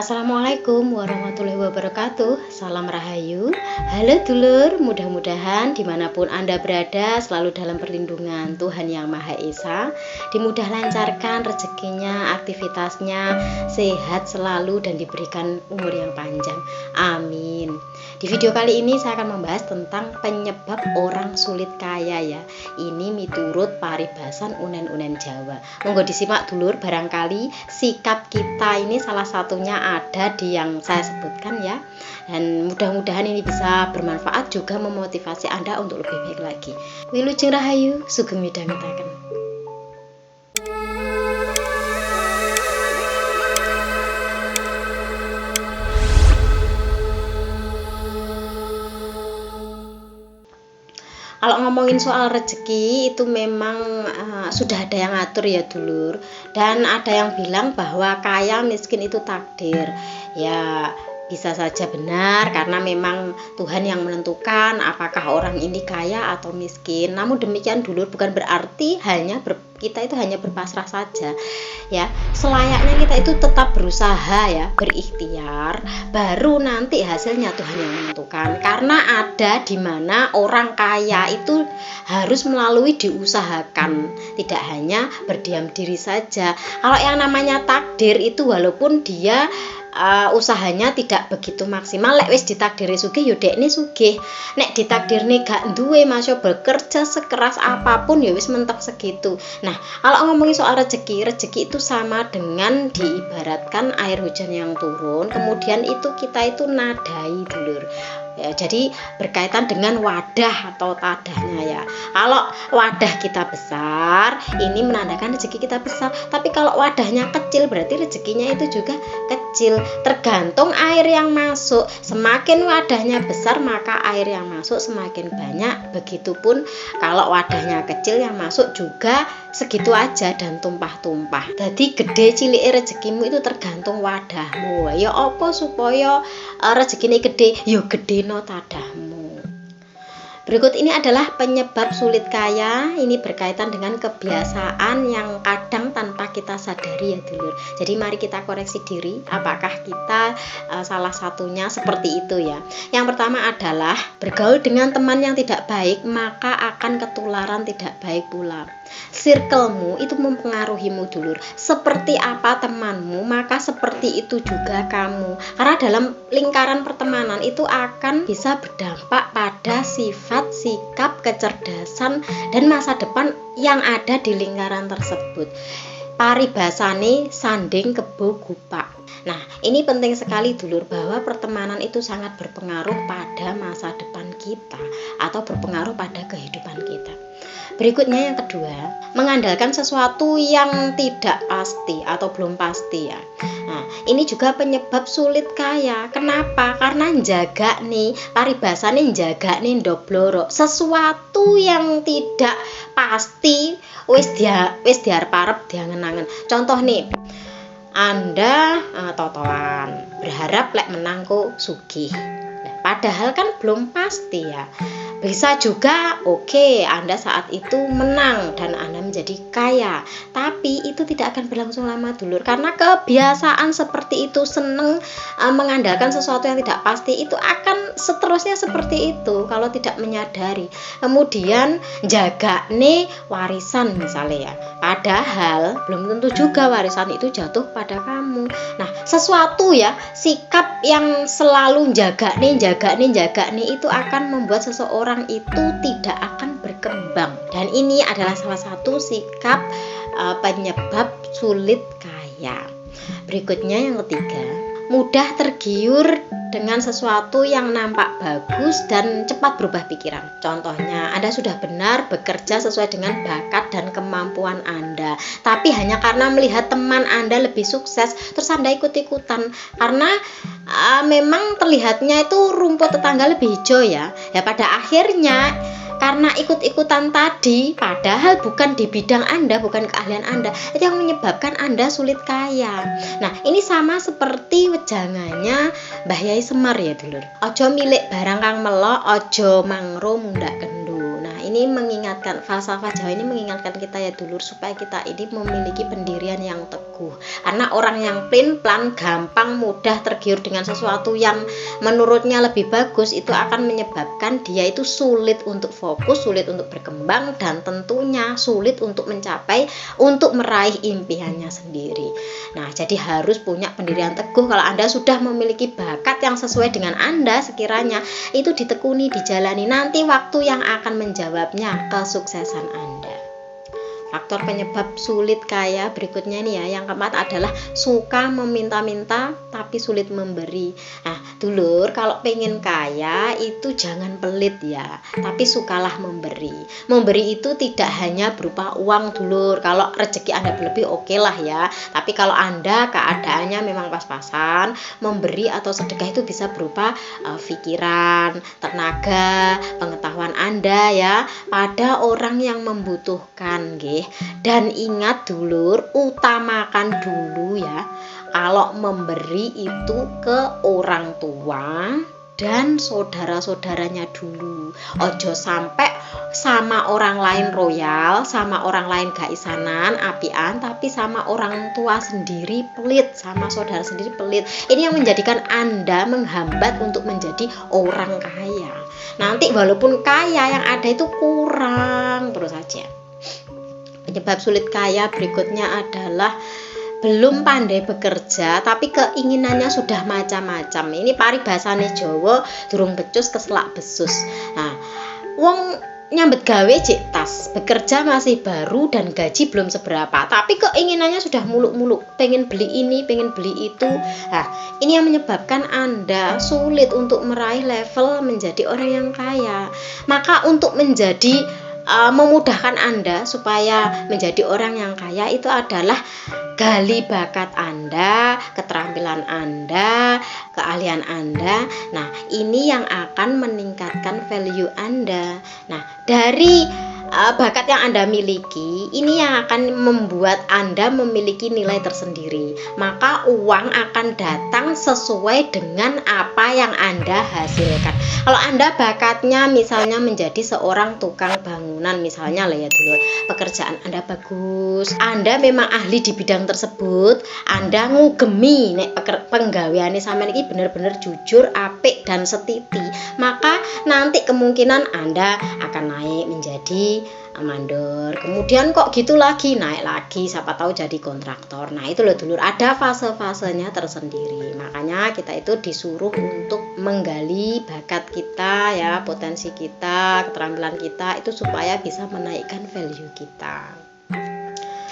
Assalamualaikum warahmatullahi wabarakatuh. Salam rahayu. Halo dulur, mudah-mudahan dimanapun Anda berada selalu dalam perlindungan Tuhan Yang Maha Esa. Dimudah lancarkan rezekinya, aktivitasnya, sehat selalu dan diberikan umur yang panjang. Amin. Di video kali ini saya akan membahas tentang penyebab orang sulit kaya ya. Ini miturut paribasan unen-unen Jawa. Monggo disimak dulur, barangkali sikap kita ini salah satunya ada di yang saya sebutkan ya. Dan mudah-mudahan ini bisa bermanfaat juga memotivasi Anda untuk lebih baik lagi. Wilujeng rahayu, sugeng midhangetaken. Kalau ngomongin soal rezeki itu memang sudah ada yang ngatur ya dulur. Dan ada yang bilang bahwa kaya miskin itu takdir. Ya bisa saja benar karena memang Tuhan yang menentukan apakah orang ini kaya atau miskin. Namun demikian dulur bukan berarti kita itu hanya berpasrah saja ya. Selayaknya kita itu tetap berusaha ya, berikhtiar, baru nanti hasilnya Tuhan yang menentukan. Karena ada di mana orang kaya itu harus melalui diusahakan, tidak hanya berdiam diri saja. Kalau yang namanya takdir itu walaupun dia usahanya tidak begitu maksimal, lek wis ditakdiri sugih yo dekne sugih. Nek ditakdirne gak duwe masya bekerja sekeras apapun ya wis mentok segitu. Nah, kalau ngomongin soal rezeki itu sama dengan diibaratkan air hujan yang turun, kemudian itu kita itu nadai dulur. Ya, jadi berkaitan dengan wadah atau tadahnya ya. Kalau wadah kita besar, ini menandakan rezeki kita besar. Tapi kalau wadahnya kecil, berarti rezekinya itu juga kecil. Tergantung air yang masuk. Semakin wadahnya besar, maka air yang masuk semakin banyak. Begitupun kalau wadahnya kecil, yang masuk juga segitu aja dan tumpah-tumpah. Jadi gede cilik rezekimu itu tergantung wadahmu. Ya apa supaya rezekine gede? Ya gede no tadahmu. Berikut ini adalah penyebab sulit kaya. Ini berkaitan dengan kebiasaan yang kadang tanpa kita sadari ya dulur. Jadi mari kita koreksi diri, apakah kita salah satunya seperti itu ya. Yang pertama adalah bergaul dengan teman yang tidak baik, maka akan ketularan tidak baik pula. Circlemu itu mempengaruhimu dulur. Seperti apa temanmu, maka seperti itu juga kamu. Karena dalam lingkaran pertemanan itu akan bisa berdampak pada sifat, sikap, kecerdasan, dan masa depan yang ada di lingkaran tersebut. Paribasane sanding kebo gupak. Nah, ini penting sekali dulur, bahwa pertemanan itu sangat berpengaruh pada masa depan kita atau berpengaruh pada kehidupan kita. Berikutnya yang kedua, mengandalkan sesuatu yang tidak pasti atau belum pasti ya. Nah, ini juga penyebab sulit kaya. Kenapa? Karena jaga nih, paribasane jaga nih ndobloro. Sesuatu yang tidak pasti wis diarep-arep diangen-angen. Contoh nih, Anda totoan berharap lek menangku sugih. Padahal kan belum pasti ya. Bisa juga Anda saat itu menang dan Anda menjadi kaya, tapi itu tidak akan berlangsung lama dulur. Karena kebiasaan seperti itu, seneng mengandalkan sesuatu yang tidak pasti, itu akan seterusnya seperti itu kalau tidak menyadari. Kemudian jaga nih warisan misalnya ya, padahal belum tentu juga warisan itu jatuh pada kamu. Nah, sesuatu ya, sikap yang selalu jaga nih itu akan membuat seseorang itu tidak akan berkembang. Dan ini adalah salah satu sikap penyebab sulit kaya. Berikutnya yang ketiga, mudah tergiur dengan sesuatu yang nampak bagus dan cepat berubah pikiran. Contohnya, Anda sudah benar bekerja sesuai dengan bakat dan kemampuan Anda, tapi hanya karena melihat teman Anda lebih sukses, terus Anda ikut-ikutan. Karena memang terlihatnya itu rumput tetangga lebih hijau ya. Ya pada akhirnya karena ikut-ikutan tadi, padahal bukan di bidang Anda, bukan keahlian Anda, itu yang menyebabkan Anda sulit kaya. Nah, ini sama seperti wejangannya Mbah Yai Semar ya dulur. Ojo milik barang kang melok, ojo mangro mundak kendu. Nah, ini mengingatkan, falsafah Jawa ini mengingatkan kita ya dulur, supaya kita ini memiliki pendirian yang teguh. Karena orang yang plan gampang mudah tergiur dengan sesuatu yang menurutnya lebih bagus, itu akan menyebabkan dia itu sulit untuk fokus, sulit untuk berkembang, dan tentunya sulit untuk untuk meraih impiannya sendiri. Nah, jadi harus punya pendirian teguh. Kalau Anda sudah memiliki bakat yang sesuai dengan Anda, sekiranya itu ditekuni, dijalani, nanti waktu yang akan menjawabnya kesuksesan Anda. Faktor penyebab sulit kaya berikutnya nih ya, yang keempat adalah suka meminta-minta tapi sulit memberi. Nah dulur, kalau pengen kaya itu jangan pelit ya, tapi sukalah memberi. Memberi itu tidak hanya berupa uang dulur, kalau rezeki Anda berlebih oke lah ya, tapi kalau Anda keadaannya memang pas-pasan, memberi atau sedekah itu bisa berupa pikiran, tenaga, pengetahuan Anda ya, pada orang yang membutuhkan nggih. Dan ingat dulur, utamakan dulu ya, kalau memberi itu ke orang tua dan saudara-saudaranya dulu. Ojo sampai sama orang lain royal, sama orang lain gak isanan, apian, tapi sama orang tua sendiri pelit, sama saudara sendiri pelit. Ini yang menjadikan Anda menghambat untuk menjadi orang kaya. Nanti walaupun kaya, yang ada itu kurang terus saja. Penyebab sulit kaya berikutnya adalah belum pandai bekerja tapi keinginannya sudah macam-macam. Ini paribasane Jawa, durung becus keselak besus. Nah, wong nyambet gawe cek tas, bekerja masih baru dan gaji belum seberapa, tapi keinginannya sudah muluk-muluk, pengen beli ini, pengen beli itu. Nah, ini yang menyebabkan Anda sulit untuk meraih level menjadi orang yang kaya. Maka untuk memudahkan Anda supaya menjadi orang yang kaya itu adalah gali bakat Anda, keterampilan Anda, keahlian Anda. Nah, ini yang akan meningkatkan value Anda. Nah, dari bakat yang Anda miliki, ini yang akan membuat Anda memiliki nilai tersendiri. Maka uang akan datang sesuai dengan apa yang Anda hasilkan. Kalau Anda bakatnya misalnya menjadi seorang tukang bangunan, misalnya lah ya dulu, pekerjaan Anda bagus, Anda memang ahli di bidang tersebut, Anda ngugemi nek penggaweane sampeyan iki bener-bener jujur, apik dan setiti, maka nanti kemungkinan Anda akan naik menjadi mandor, kemudian kok gitu lagi, naik lagi, siapa tahu jadi kontraktor. Nah itu loh dulur, ada fase-fasenya tersendiri. Makanya kita itu disuruh untuk menggali bakat kita ya, potensi kita, keterampilan kita itu supaya bisa menaikkan value kita.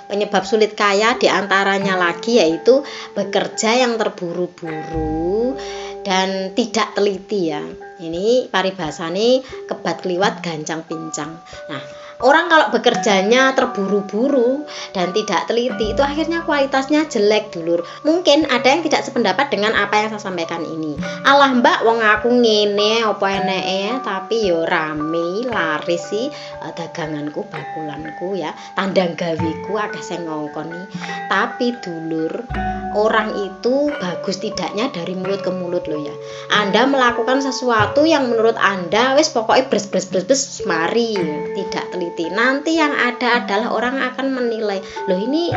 Penyebab sulit kaya diantaranya lagi yaitu bekerja yang terburu-buru dan tidak teliti ya. Ini paribasane kebat kliwat gancang pincang. Nah, orang kalau bekerjanya terburu-buru dan tidak teliti itu akhirnya kualitasnya jelek dulur. Mungkin ada yang tidak sependapat dengan apa yang saya sampaikan ini. Alah mbak, wong aku ngene apa eneke, tapi yo rame laris sih daganganku, bakulanku ya, tandang gaweku akeh sing ngongkoni. Tapi dulur, orang itu bagus tidaknya dari mulut ke mulut loh ya. Anda melakukan sesuatu yang menurut Anda wis pokoknya bres mari, tidak teliti. Nanti yang ada adalah orang akan menilai, loh ini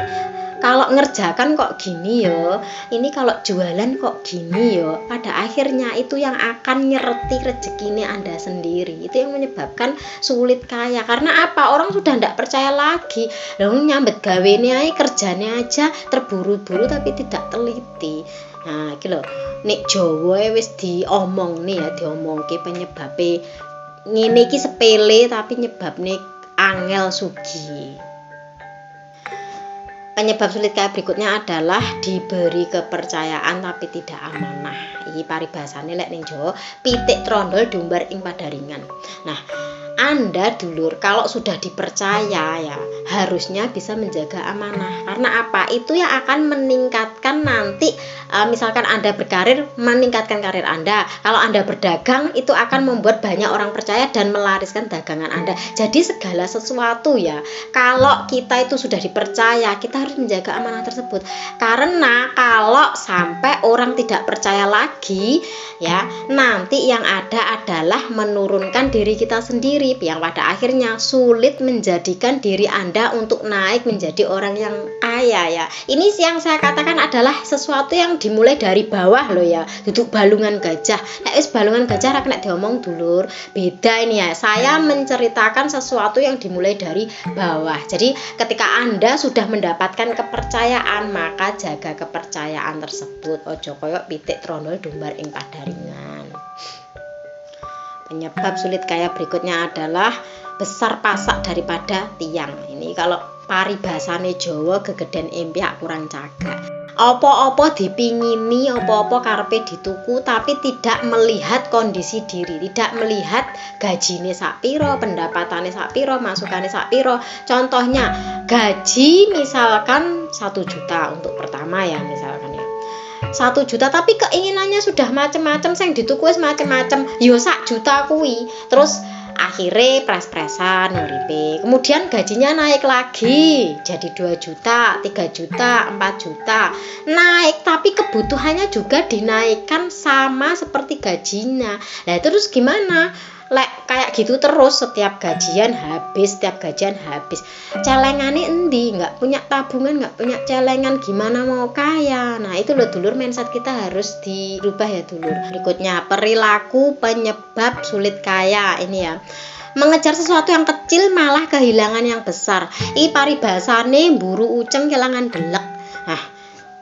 kalau ngerjakan kok gini yo, ini kalau jualan kok gini yo. Pada akhirnya itu yang akan nyereti rezekinya Anda sendiri. Itu yang menyebabkan sulit kaya. Karena apa? Orang sudah tidak percaya lagi. Loh nyambet gawene ae, kerjanya aja terburu-buru tapi tidak teliti. Nah, iki lho, nek Jawa wis diomong nih ya, diomongke penyebabe ngene iki sepele tapi nyebabne angel sugi. Penyebab sulit kaya berikutnya adalah diberi kepercayaan tapi tidak amanah. Iki paribasane lek ning Jawa, pitik trondol diumbar ing padaringan. Nah, Anda dulur kalau sudah dipercaya ya harusnya bisa menjaga amanah. Karena apa? Itu yang akan meningkatkan nanti misalkan Anda berkarir, meningkatkan karir Anda. Kalau Anda berdagang itu akan membuat banyak orang percaya dan melariskan dagangan Anda. Jadi segala sesuatu ya, kalau kita itu sudah dipercaya, kita harus menjaga amanah tersebut. Karena kalau sampai orang tidak percaya lagi ya, nanti yang ada adalah menurunkan diri kita sendiri. mirip yang pada akhirnya sulit menjadikan diri Anda untuk naik menjadi orang yang kaya ya. Ini yang saya katakan adalah sesuatu yang dimulai dari bawah loh ya. Duduk balungan gajah. Wis balungan gajah ra kena diomong dulur. Beda ini ya. Saya menceritakan sesuatu yang dimulai dari bawah. Jadi ketika Anda sudah mendapatkan kepercayaan, maka jaga kepercayaan tersebut. Ojo koyok pitik trondol dumbar ing padaringan. Penyebab sulit kaya berikutnya adalah besar pasak daripada tiang. Ini kalau paribasane Jawa gegeden empiak kurang cagak. Apa-apa dipingini, apa-apa karepe dituku, tapi tidak melihat kondisi diri, tidak melihat gajine sak piro, pendapatane sak piro, masukane sak piro. Contohnya gaji misalkan 1 juta untuk pertama ya misalkan ya. 1 juta tapi keinginannya sudah macem-macem, sing dituku wis macem-macem, yo sak juta kuwi. Terus akhirnya pres-presan uripe. Kemudian gajinya naik lagi jadi 2 juta, 3 juta, 4 juta. Naik tapi kebutuhannya juga dinaikkan sama seperti gajinya. Nah, terus gimana? Lek kayak gitu terus setiap gajian habis. Celengane endi? Nggak punya tabungan, nggak punya celengan, gimana mau kaya? Nah, itu loh dulur, mindset kita harus dirubah ya dulur. Berikutnya, perilaku penyebab sulit kaya. Ini ya, mengejar sesuatu yang kecil malah kehilangan yang besar. Ini paribasane mburu uceng kelangan delek. Nah,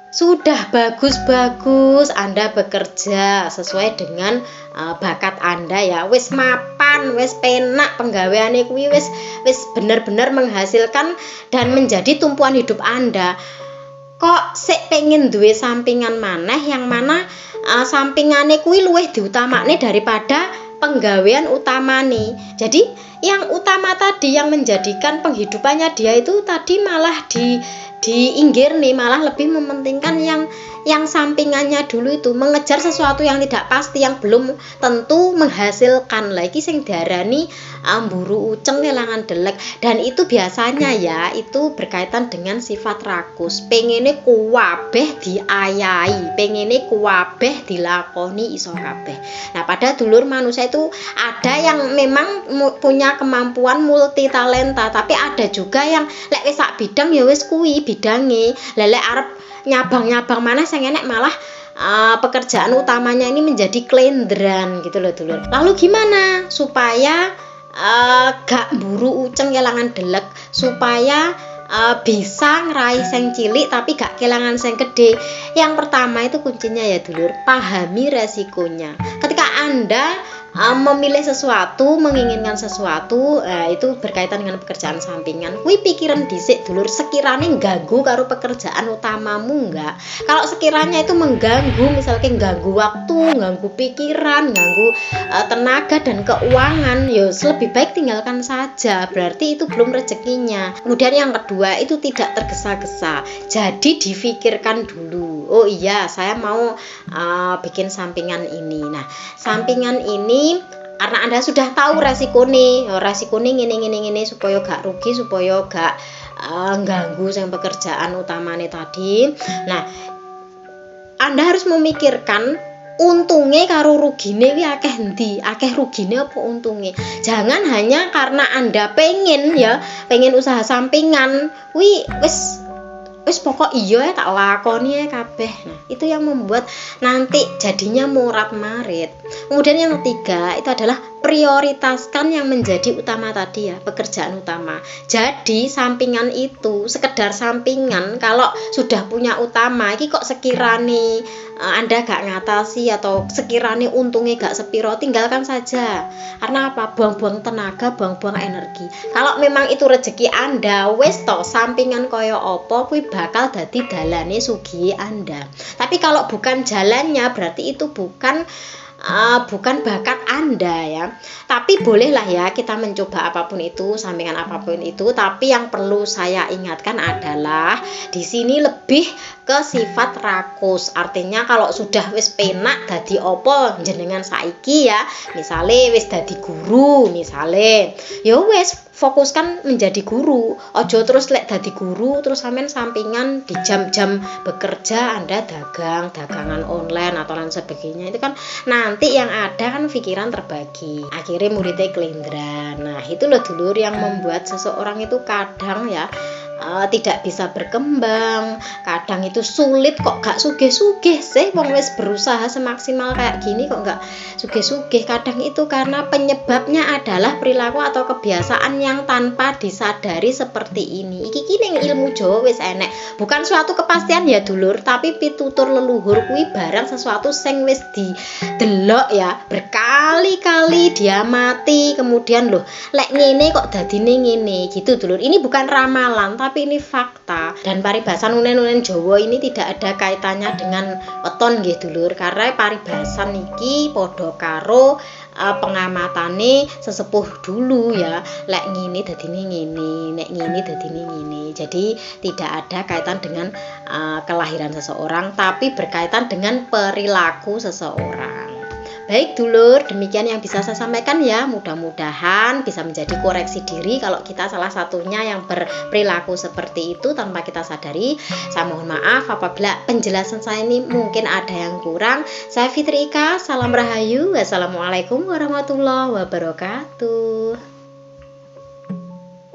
sudah bagus-bagus Anda bekerja sesuai dengan bakat Anda ya, wis mapan, wis penak penggaweane kuwi, wis bener-bener menghasilkan dan menjadi tumpuan hidup Anda. Kok sik pengen duwe sampingan maneh yang mana sampingane kuwi luwih diutamakne daripada penggawean utamane. Jadi yang utama tadi yang menjadikan penghidupannya dia itu tadi malah diinggir nih, malah lebih mementingkan yang sampingannya dulu itu, mengejar sesuatu yang tidak pasti, yang belum tentu menghasilkan. Lagi sing diarani mburu uceng kelangan delek, dan itu biasanya ya itu berkaitan dengan sifat rakus, pengene kuwabeh diayai, pengene kuwabeh dilakoni iso kabeh. Nah, pada dulur manusia itu ada yang memang punya kemampuan multi talenta, tapi ada juga yang lek wis sak bidang ya wis kuwi bidange. Lelek arep nyabang-nyabang mana sing enek malah pekerjaan utamanya ini menjadi kelendran gitu loh dulur. Lalu gimana supaya gak buru uceng kelangan delek, supaya bisa ngeraih sing cilik tapi gak kelangan sing gede? Yang pertama itu kuncinya ya dulur, pahami resikonya. Ketika Anda memilih sesuatu, menginginkan sesuatu, itu berkaitan dengan pekerjaan sampingan. Kuwi pikiran dhisik dulur, sekiranya ganggu karo pekerjaan utamamu enggak. Kalau sekiranya itu mengganggu, misalnya ganggu waktu, ganggu pikiran, ganggu tenaga dan keuangan, ya lebih baik tinggalkan saja. Berarti itu belum rezekinya. Kemudian yang kedua itu tidak tergesa-gesa. Jadi difikirkan dulu. Oh iya, saya mau bikin sampingan ini. Nah, sampingan ini karena Anda sudah tahu resikonya ngene supaya gak rugi, supaya gak ganggu yang pekerjaan utamanya tadi. Nah, Anda harus memikirkan untungnya karo rugine wi akeh endi, akeh rugine apa untungnya. Jangan hanya karena Anda pengen usaha sampingan, wis pokok iya tak lakoni ya kabeh. Nah, itu yang membuat nanti jadinya morat-marit. Kemudian yang ketiga itu adalah prioritaskan yang menjadi utama tadi ya, pekerjaan utama. Jadi sampingan itu sekedar sampingan, kalau sudah punya utama iki kok sekirane Anda gak ngatasi atau sekirane untungnya gak sepiro, tinggalkan saja. Karena apa? Buang-buang tenaga, buang-buang energi. Kalau memang itu rezeki Anda, wis toh sampingan koyo opo kuwi bakal dadi dalane sugih Anda. Tapi kalau bukan jalannya, berarti itu bukan bakat Anda ya. Tapi bolehlah ya kita mencoba apapun itu, sampingan apapun itu, tapi yang perlu saya ingatkan adalah di sini lebih ke sifat rakus. Artinya kalau sudah wis penak dadi opo jenengan saiki ya, misale wis dadi guru misale, ya wis fokuskan menjadi guru. Ojo terus lek dadi guru terus sampean sampingan di jam-jam bekerja Anda dagangan online atau lain sebagainya. Itu kan nanti yang ada kan pikiran terbagi. Akhirnya muridnya kelindran. Nah, itu loh dulur yang membuat seseorang itu kadang ya tidak bisa berkembang, kadang itu sulit kok gak sugih-sugih sih wong wis berusaha semaksimal kayak gini kok gak sugih-sugih. Kadang itu karena penyebabnya adalah perilaku atau kebiasaan yang tanpa disadari seperti ini. Iki kini ilmu Jawa wis enek, bukan suatu kepastian ya dulur, tapi pitutur leluhur kuwi barang sesuatu sing wis didelok ya berkali-kali diamati, kemudian loh lek ngene kok dadine ngene gitu dulur. Ini bukan ramalan tapi ini fakta, dan paribasan unen-unen Jawa ini tidak ada kaitannya dengan weton nggih dulur, karena paribasan iki padha karo pengamatane sesepuh dulu ya, lek ngene dadine ngene, nek ngene dadine ngene. Jadi tidak ada kaitan dengan kelahiran seseorang, tapi berkaitan dengan perilaku seseorang. Baik dulur, demikian yang bisa saya sampaikan ya. Mudah-mudahan bisa menjadi koreksi diri kalau kita salah satunya yang berperilaku seperti itu tanpa kita sadari. Saya mohon maaf apabila penjelasan saya ini mungkin ada yang kurang. Saya Fitri Ika, salam rahayu. Wassalamualaikum warahmatullahi wabarakatuh.